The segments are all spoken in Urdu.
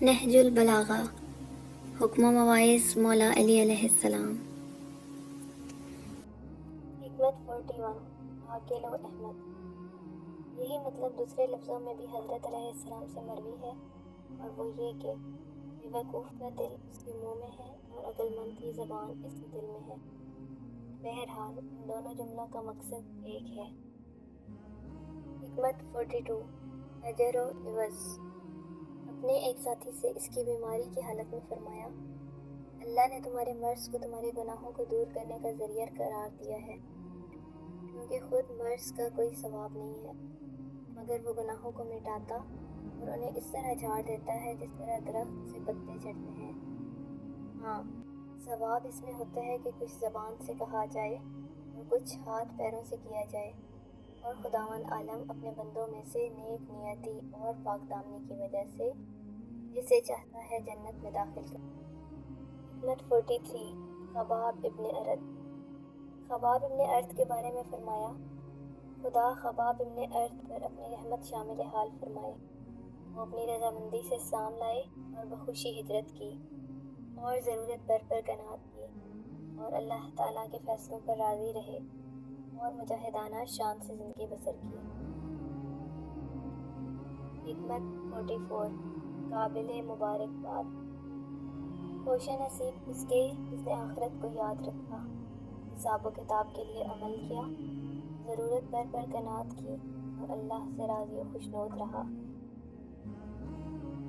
نہج البلاغہ، حکم و مواعظ مولا علی علیہ السلام۔ حکمت 41، عاقل و احمد۔ یہی مطلب دوسرے لفظوں میں بھی حضرت علیہ السلام سے مروی ہے، اور وہ یہ کہ بیوقوف کا دل اس کے منہ میں ہے اور عقل مند کی زبان اس کے دل میں ہے۔ بہرحال ان دونوں جملوں کا مقصد ایک ہے۔ حکمت 42، اجر و عوض۔ اپنے ایک ساتھی سے اس کی بیماری کی حالت میں فرمایا، اللہ نے تمہارے مرض کو تمہارے گناہوں کو دور کرنے کا ذریعہ قرار دیا ہے، کیونکہ خود مرض کا کوئی ثواب نہیں ہے مگر وہ گناہوں کو مٹاتا اور انہیں اس طرح جھاڑ دیتا ہے جس طرح درخت سے پتے جھڑتے ہیں۔ ہاں، ثواب اس میں ہوتا ہے کہ کچھ زبان سے کہا جائے اور کچھ ہاتھ پیروں سے کیا جائے، اور خداوند عالم اپنے بندوں میں سے نیک نیتی اور پاک دامنی کی وجہ سے جسے چاہتا ہے جنت میں داخل کر۔ حکمت 43، خباب ابن ارد۔ خباب ابن ارد کے بارے میں فرمایا، خدا خباب ابن ارد پر اپنی رحمت شامل حال فرمائے۔ وہ اپنی رضامندی سے اسلام لائے اور بخوشی ہجرت کی اور ضرورت پر قناعت کی، اور اللہ تعالیٰ کے فیصلوں پر راضی رہے اور مجاہدانہ شان سے زندگی بسر کی۔ حکمت 44، قابل مبارکباد۔ خوش نصیب اس کے جس نے آخرت کو یاد رکھا، حساب و کتاب کے لیے عمل کیا، ضرورت پر قناعت کی اور اللہ سے راضی و خوشنود رہا۔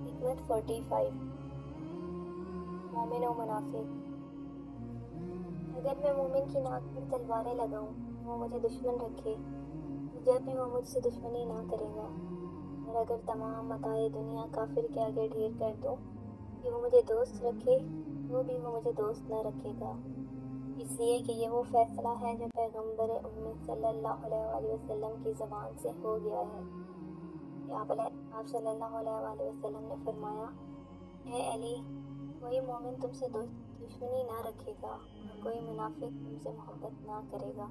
حکمت 45، مومن و منافق۔ اگر میں مومن کی ناک پر تلواریں لگاؤں تو وہ مجھے دشمن رکھے تو جب بھی وہ مجھ سے دشمنی نہ کرے گا، اور اگر تمام متاع دنیا کافر کے آگے ڈھیر کر دوں کہ وہ مجھے دوست رکھے تو بھی وہ مجھے دوست نہ رکھے گا، اس لیے کہ یہ وہ فیصلہ ہے جو پیغمبر امت صلی اللہ علیہ وآلہ وسلم کی زبان سے ہو گیا ہے کہ آپ صلی اللہ علیہ وآلہ وسلم نے فرمایا، اے علی، کوئی مومن تم سے دشمنی نہ رکھے گا اور کوئی منافق تم سے محبت نہ کرے گا۔